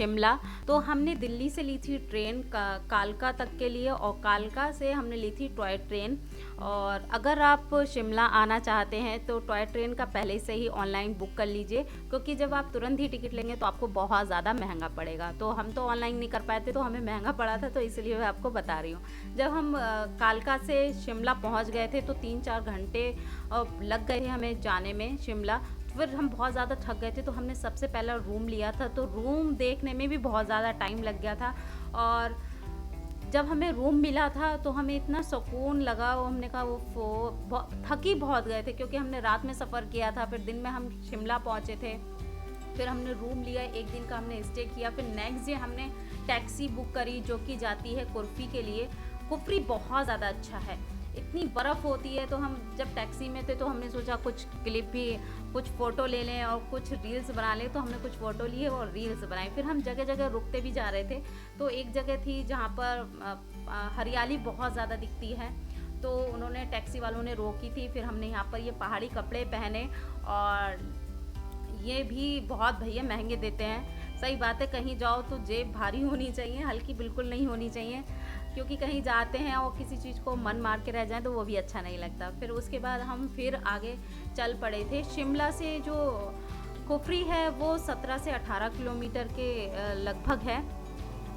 शिमला। तो हमने दिल्ली से ली थी ट्रेन कालका तक के लिए, और कालका से हमने ली थी टॉय ट्रेन। और अगर आप शिमला आना चाहते हैं तो टॉय ट्रेन का पहले से ही ऑनलाइन बुक कर लीजिए, क्योंकि जब आप तुरंत ही टिकट लेंगे तो आपको बहुत ज़्यादा महंगा पड़ेगा। तो हम तो ऑनलाइन नहीं कर पाए थे, तो हमें महंगा पड़ा था, तो इसलिए मैं आपको बता रही हूँ। जब हम कालका से शिमला पहुँच गए थे तो 3-4 घंटे लग गए थे हमें जाने में शिमला। फिर हम बहुत ज़्यादा थक गए थे, तो हमने सबसे पहला रूम लिया था, तो रूम देखने में भी बहुत ज़्यादा टाइम लग गया था। और जब हमें रूम मिला था तो हमें इतना सुकून लगा, वो हमने कहा वो थक ही बहुत गए थे, क्योंकि हमने रात में सफ़र किया था, फिर दिन में हम शिमला पहुँचे थे। फिर हमने रूम लिया, एक दिन का हमने स्टे किया। फिर नेक्स्ट डे हमने टैक्सी बुक करी जो कि जाती है कुफरी के लिए। कुफरी बहुत ज़्यादा अच्छा है, इतनी बर्फ़ होती है। तो हम जब टैक्सी में थे तो हमने सोचा कुछ क्लिप भी, कुछ फ़ोटो ले लें और कुछ रील्स बना लें, तो हमने कुछ फ़ोटो लिए और रील्स बनाई। फिर हम जगह जगह रुकते भी जा रहे थे। तो एक जगह थी जहाँ पर हरियाली बहुत ज़्यादा दिखती है, तो उन्होंने टैक्सी वालों ने रोकी थी। फिर हमने यहाँ पर ये पहाड़ी कपड़े पहने, और ये भी बहुत भैया महंगे देते हैं। सही बात है, कहीं जाओ तो जेब भारी होनी चाहिए, हल्की बिल्कुल नहीं होनी चाहिए, क्योंकि कहीं जाते हैं और किसी चीज़ को मन मार के रह जाए तो वो भी अच्छा नहीं लगता। फिर उसके बाद हम फिर आगे चल पड़े थे। शिमला से जो कुफरी है वो 17 से 18 किलोमीटर के लगभग है।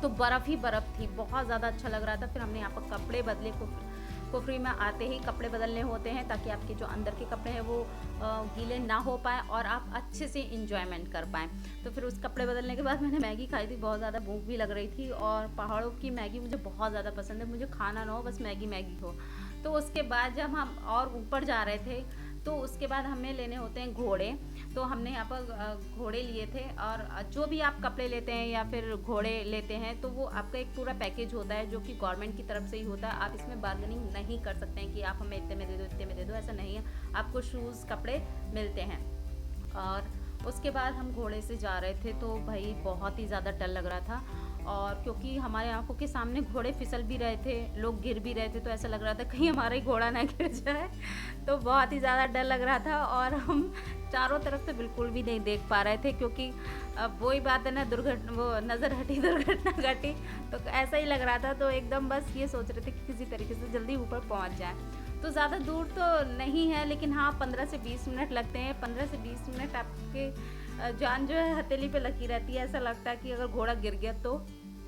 तो बर्फ़ ही बर्फ़ थी, बहुत ज़्यादा अच्छा लग रहा था। फिर हमने यहाँ पर कपड़े बदले। कुफरी में आते ही कपड़े बदलने होते हैं, ताकि आपके जो अंदर के कपड़े हैं वो गीले ना हो पाए और आप अच्छे से इंजॉयमेंट कर पाएँ। तो फिर उस कपड़े बदलने के बाद मैंने मैगी खाई थी, बहुत ज़्यादा भूख भी लग रही थी, और पहाड़ों की मैगी मुझे बहुत ज़्यादा पसंद है। मुझे खाना ना हो, बस मैगी मैगी हो। तो उसके बाद जब हम और ऊपर जा रहे थे तो उसके बाद हमें लेने होते हैं घोड़े। तो हमने यहाँ पर घोड़े लिए थे, और जो भी आप कपड़े लेते हैं या फिर घोड़े लेते हैं तो वो आपका एक पूरा पैकेज होता है, जो कि गवर्नमेंट की तरफ से ही होता है। आप इसमें बार्गेनिंग नहीं कर सकते हैं कि आप हमें इतने में दे दो, इतने में दे दो, ऐसा नहीं है। आपको शूज़ कपड़े मिलते हैं। और उसके बाद हम घोड़े से जा रहे थे, तो भाई बहुत ही ज़्यादा डर लग रहा था, और क्योंकि हमारे आंखों के सामने घोड़े फिसल भी रहे थे, लोग गिर भी रहे थे, तो ऐसा लग रहा था कहीं हमारा ही घोड़ा ना गिर जाए। तो बहुत ही ज़्यादा डर लग रहा था, और हम चारों तरफ से बिल्कुल भी नहीं देख पा रहे थे, क्योंकि अब वही बात है ना, वो नज़र हटी दुर्घटना घटी, तो ऐसा ही लग रहा था। तो एकदम बस ये सोच रहे थे कि किसी तरीके से जल्दी ऊपर पहुंच जाए। तो ज़्यादा दूर तो नहीं है, लेकिन हाँ 15 से 20 मिनट लगते हैं। 15 से 20 मिनट आपके जान जो है हथेली पे लगी रहती है। ऐसा लगता है कि अगर घोड़ा गिर गया तो,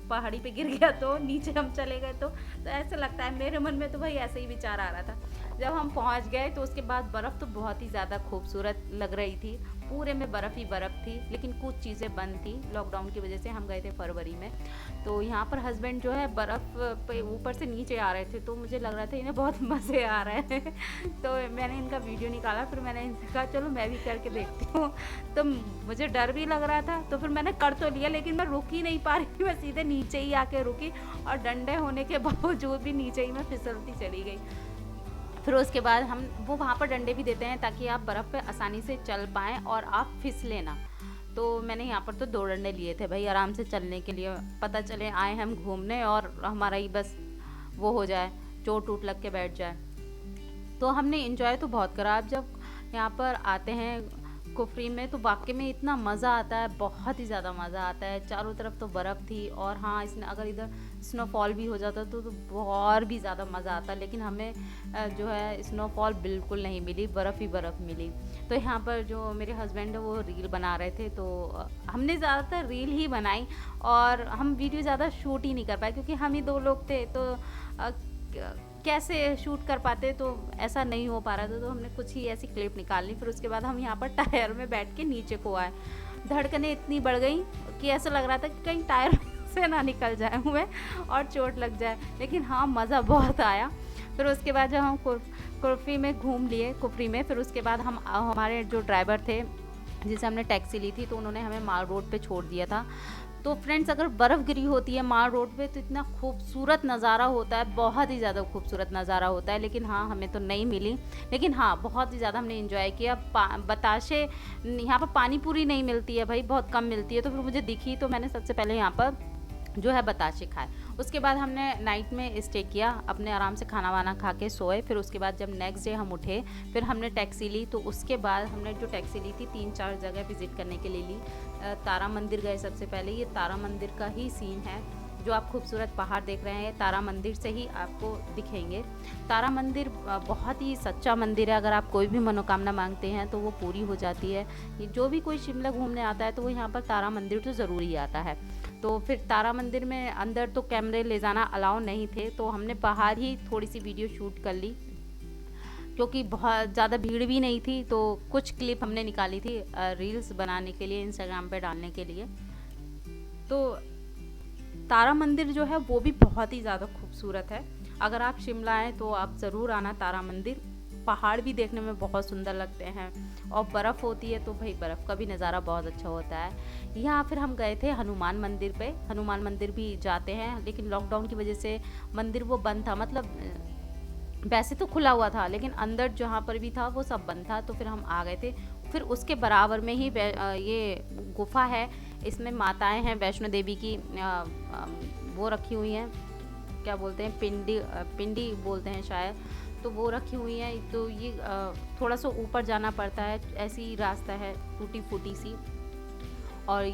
पहाड़ी पे गिर गया तो, नीचे हम चले गए तो ऐसा लगता है। मेरे मन में तो भाई ऐसे ही विचार आ रहा था। जब हम पहुंच गए तो उसके बाद बर्फ़ तो बहुत ही ज़्यादा खूबसूरत लग रही थी, पूरे में बर्फ़ ही बर्फ़ थी, लेकिन कुछ चीज़ें बंद थी लॉकडाउन की वजह से। हम गए थे फरवरी में। तो यहाँ पर हस्बैंड जो है बर्फ़ पे ऊपर से नीचे आ रहे थे, तो मुझे लग रहा था इन्हें बहुत मज़े आ रहे हैं। तो मैंने इनका वीडियो निकाला, फिर मैंने इनसे कहा चलो मैं भी करके देखती हूँ। तो मुझे डर भी लग रहा था, तो फिर मैंने कर तो लिया, लेकिन मैं रुक ही नहीं पा रही थी। मैं सीधे नीचे ही आके रुकी, और डंडे होने के बावजूद भी नीचे ही मैं फिसलती चली गई। फिर उसके बाद हम वो वहाँ पर डंडे भी देते हैं, ताकि आप बर्फ़ पे आसानी से चल पाएँ और आप फिसलें ना। तो मैंने यहाँ पर तो 2 डंडे लिए थे भाई, आराम से चलने के लिए। पता चले आए हम घूमने और हमारा ही बस वो हो जाए, चोट वोट लग के बैठ जाए। तो हमने एंजॉय तो बहुत करा। आप जब यहाँ पर आते हैं कुफरी में तो वाकई में इतना मज़ा आता है, बहुत ही ज़्यादा मज़ा आता है। चारों तरफ तो बर्फ़ थी, और हाँ इसने अगर इधर स्नोफॉल भी हो जाता तो और भी ज़्यादा मज़ा आता। लेकिन हमें जो है स्नोफॉल बिल्कुल नहीं मिली, बर्फ़ ही बर्फ़ मिली। तो यहाँ पर जो मेरे हस्बैंड है वो रील बना रहे थे, तो हमने ज़्यादातर रील ही बनाई, और हम वीडियो ज़्यादा शूट ही नहीं कर पाए, क्योंकि हम ही 2 लोग थे। तो कैसे शूट कर पाते, तो ऐसा नहीं हो पा रहा था। तो हमने कुछ ही ऐसी क्लिप निकाल ली। फिर उसके बाद हम यहाँ पर टायर में बैठ के नीचे को आए। धड़कनें इतनी बढ़ गई कि ऐसा लग रहा था कि कहीं टायर से ना निकल जाए हुए और चोट लग जाए। लेकिन हाँ मज़ा बहुत आया। फिर उसके बाद जब हम कुफरी में घूम लिए, कुफरी में, फिर उसके बाद हम हमारे जो ड्राइवर थे जिसे हमने टैक्सी ली थी, तो उन्होंने हमें माल रोड पे छोड़ दिया था। तो फ्रेंड्स अगर बर्फ़ गिरी होती है माल रोड पे तो इतना खूबसूरत नज़ारा होता है, बहुत ही ज़्यादा खूबसूरत नज़ारा होता है। लेकिन हाँ हमें तो नहीं मिली, लेकिन हाँ बहुत ही ज़्यादा हमने एंजॉय किया। बताशे यहाँ पर पानी पूरी नहीं मिलती है भाई, बहुत कम मिलती है। तो फिर मुझे दिखी, तो मैंने सबसे पहले यहाँ पर जो है बताशे खाए। उसके बाद हमने नाइट में स्टे किया, अपने आराम से खाना वाना खा के सोए। फिर उसके बाद जब नेक्स्ट डे हम उठे, फिर हमने टैक्सी ली। तो उसके बाद हमने जो टैक्सी ली थी 3-4 जगह विज़िट करने के लिए ली। तारा मंदिर गए सबसे पहले। ये तारा मंदिर का ही सीन है, जो आप खूबसूरत पहाड़ देख रहे हैं तारा मंदिर से ही आपको दिखेंगे। तारा मंदिर बहुत ही सच्चा मंदिर है। अगर आप कोई भी मनोकामना मांगते हैं तो वो पूरी हो जाती है। ये जो भी कोई शिमला घूमने आता है तो वो यहाँ पर तारा मंदिर तो ज़रूर ही आता है। तो फिर तारा मंदिर में अंदर तो कैमरे ले जाना अलाउ नहीं थे, तो हमने बाहर ही थोड़ी सी वीडियो शूट कर ली, क्योंकि बहुत ज़्यादा भीड़ भी नहीं थी। तो कुछ क्लिप हमने निकाली थी रील्स बनाने के लिए, इंस्टाग्राम पे डालने के लिए। तो तारा मंदिर जो है वो भी बहुत ही ज़्यादा खूबसूरत है। अगर आप शिमला आएँ तो आप ज़रूर आना तारा मंदिर। पहाड़ भी देखने में बहुत सुंदर लगते हैं, और बर्फ़ होती है तो भाई बर्फ़ का भी नज़ारा बहुत अच्छा होता है। यहाँ फिर हम गए थे हनुमान मंदिर पे। हनुमान मंदिर भी जाते हैं, लेकिन लॉकडाउन की वजह से मंदिर वो बंद था। मतलब वैसे तो खुला हुआ था, लेकिन अंदर जहाँ पर भी था वो सब बंद था। तो फिर हम आ गए थे। फिर उसके बराबर में ही ये गुफा है, इसमें माताएं हैं वैष्णो देवी की, वो रखी हुई हैं, क्या बोलते हैं, पिंडी बोलते हैं शायद, तो वो रखी हुई हैं। तो ये थोड़ा सा ऊपर जाना पड़ता है, ऐसी रास्ता है टूटी फूटी सी। और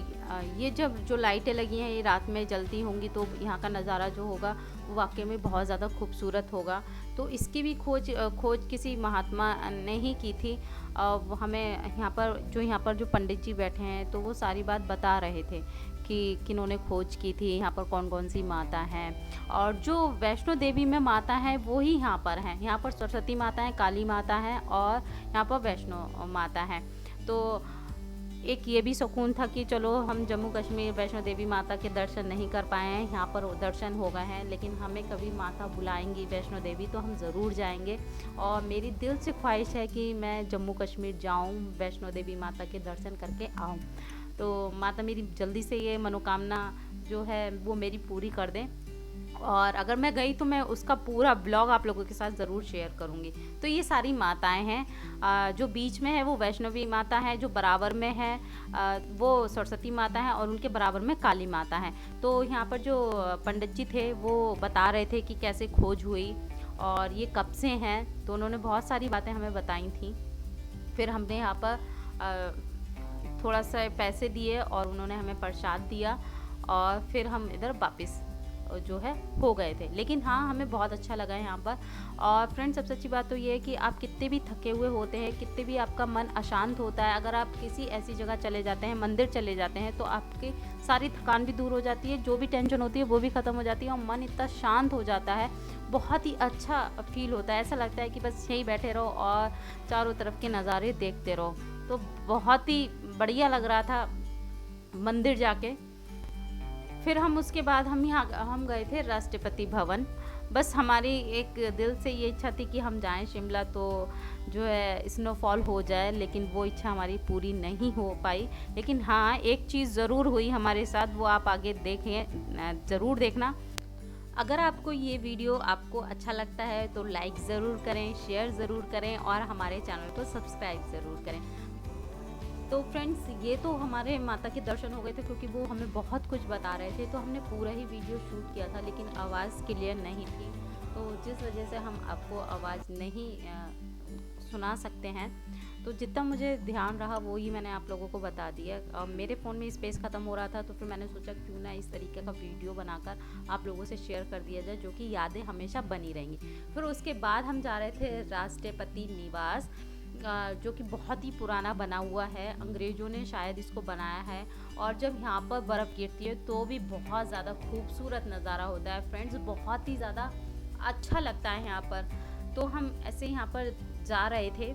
ये जब जो लाइटें लगी हैं ये रात में जलती होंगी, तो यहाँ का नज़ारा जो होगा वो वाकई में बहुत ज़्यादा खूबसूरत होगा। तो इसकी भी खोज किसी महात्मा ने ही की थी। हमें यहाँ पर जो पंडित जी बैठे हैं तो वो सारी बात बता रहे थे कि किन्होंने खोज की थी, यहाँ पर कौन कौन सी माता हैं। और जो वैष्णो देवी में माता हैं वो ही यहाँ पर हैं। यहाँ पर सरस्वती माता हैं, काली माता हैं, और यहाँ पर वैष्णो माता हैं। तो एक ये भी सुकून था कि चलो हम जम्मू कश्मीर वैष्णो देवी माता के दर्शन नहीं कर पाए हैं, यहाँ पर दर्शन हो गए हैं, लेकिन हमें कभी माता बुलाएंगी वैष्णो देवी तो हम ज़रूर जाएंगे। और मेरी दिल से ख्वाहिश है कि मैं जम्मू कश्मीर जाऊँ, वैष्णो देवी माता के दर्शन करके आऊँ। तो माता मेरी जल्दी से ये मनोकामना जो है वो मेरी पूरी कर दें। और अगर मैं गई तो मैं उसका पूरा ब्लॉग आप लोगों के साथ ज़रूर शेयर करूँगी। तो ये सारी माताएं हैं, जो बीच में है वो वैष्णवी माता है, जो बराबर में है वो सरस्वती माता है, और उनके बराबर में काली माता है। तो यहाँ पर जो पंडित जी थे वो बता रहे थे कि कैसे खोज हुई और ये कब से हैं। तो उन्होंने बहुत सारी बातें हमें बताई थी। फिर हमने यहाँ पर थोड़ा सा पैसे दिए और उन्होंने हमें प्रसाद दिया, और फिर हम इधर वापस जो है हो गए थे। लेकिन हाँ, हमें बहुत अच्छा लगा है यहाँ पर। और फ्रेंड्स, सबसे अच्छी बात तो ये है कि आप कितने भी थके हुए होते हैं, कितने भी आपका मन अशांत होता है, अगर आप किसी ऐसी जगह चले जाते हैं, मंदिर चले जाते हैं, तो आपकी सारी थकान भी दूर हो जाती है, जो भी टेंशन होती है वो भी ख़त्म हो जाती है, और मन इतना शांत हो जाता है, बहुत ही अच्छा फील होता है। ऐसा लगता है कि बस यहीं बैठे रहो और चारों तरफ के नज़ारे देखते रहो। तो बहुत ही बढ़िया लग रहा था मंदिर जाके। फिर हम उसके बाद हम गए थे राष्ट्रपति भवन। बस हमारी एक दिल से ये इच्छा थी कि हम जाएं शिमला, तो जो है स्नोफॉल हो जाए, लेकिन वो इच्छा हमारी पूरी नहीं हो पाई। लेकिन हाँ, एक चीज़ ज़रूर हुई हमारे साथ, वो आप आगे देखें, ज़रूर देखना। अगर आपको ये वीडियो आपको अच्छा लगता है तो लाइक ज़रूर करें, शेयर ज़रूर करें, और हमारे चैनल को सब्सक्राइब ज़रूर करें। तो फ्रेंड्स, ये तो हमारे माता के दर्शन हो गए थे, क्योंकि वो हमें बहुत कुछ बता रहे थे, तो हमने पूरा ही वीडियो शूट किया था, लेकिन आवाज़ क्लियर नहीं थी, तो जिस वजह से हम आपको आवाज़ नहीं सुना सकते हैं। तो जितना मुझे ध्यान रहा वो ही मैंने आप लोगों को बता दिया। मेरे फ़ोन में स्पेस ख़त्म हो रहा था, तो फिर मैंने सोचा क्यों ना इस तरीके का वीडियो बनाकर आप लोगों से शेयर कर दिया जाए, जो कि यादें हमेशा बनी रहेंगी। फिर उसके बाद हम जा रहे थे राष्ट्रपति निवास, जो कि बहुत ही पुराना बना हुआ है, अंग्रेज़ों ने शायद इसको बनाया है। और जब यहाँ पर बर्फ़ गिरती है तो भी बहुत ज़्यादा खूबसूरत नज़ारा होता है फ्रेंड्स, बहुत ही ज़्यादा अच्छा लगता है यहाँ पर। तो हम ऐसे यहाँ पर जा रहे थे।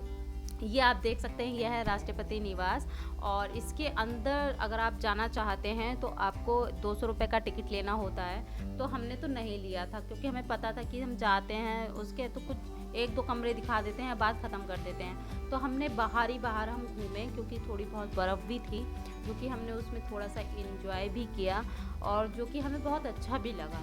ये आप देख सकते हैं, यह है राष्ट्रपति निवास, और इसके अंदर अगर आप जाना चाहते हैं तो आपको 200 रुपये का टिकट लेना होता है। तो हमने तो नहीं लिया था, क्योंकि हमें पता था कि हम जाते हैं उसके तो कुछ 1-2 कमरे दिखा देते हैं, बात ख़त्म कर देते हैं। तो हमने बाहर हम घूमे, क्योंकि थोड़ी बहुत बर्फ़ भी थी, जो कि हमने उसमें थोड़ा सा इंजॉय भी किया, और जो कि हमें बहुत अच्छा भी लगा।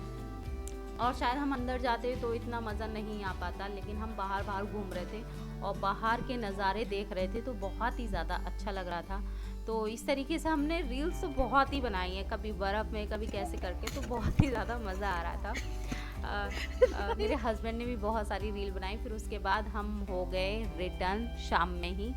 और शायद हम अंदर जाते तो इतना मज़ा नहीं आ पाता, लेकिन हम बाहर बाहर घूम रहे थे और बाहर के नज़ारे देख रहे थे तो बहुत ही ज़्यादा अच्छा लग रहा था। तो इस तरीके से हमने रील्स तो बहुत ही बनाई हैं, कभी बर्फ़ में कभी कैसे करके, तो बहुत ही ज़्यादा मज़ा आ रहा था। मेरे हस्बैंड ने भी बहुत सारी रील बनाई। फिर उसके बाद हम हो गए रिटर्न शाम में ही,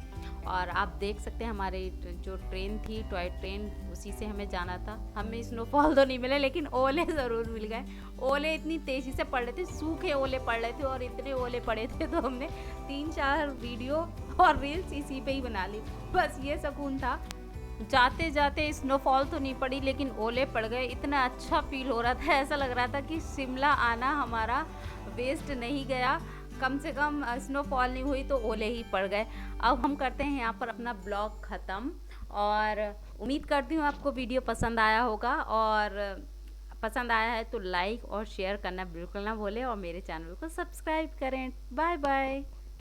और आप देख सकते हैं हमारी जो ट्रेन थी टॉय ट्रेन, उसी से हमें जाना था। हमें स्नोफॉल तो नहीं मिले लेकिन ओले ज़रूर मिल गए। ओले इतनी तेज़ी से पड़ रहे थे, सूखे ओले पड़ रहे थे और इतने ओले पड़े थे तो हमने 3-4 वीडियो और रील्स इसी पे ही बना ली। बस ये सुकून था। जाते जाते स्नोफॉल तो नहीं पड़ी लेकिन ओले पड़ गए। इतना अच्छा फील हो रहा था, ऐसा लग रहा था कि शिमला आना हमारा वेस्ट नहीं गया। कम से कम स्नोफॉल नहीं हुई तो ओले ही पड़ गए। अब हम करते हैं यहाँ पर अपना ब्लॉग ख़त्म, और उम्मीद करती हूँ आपको वीडियो पसंद आया होगा, और पसंद आया है तो लाइक और शेयर करना बिल्कुल ना भूलें, और मेरे चैनल को सब्सक्राइब करें। Bye bye.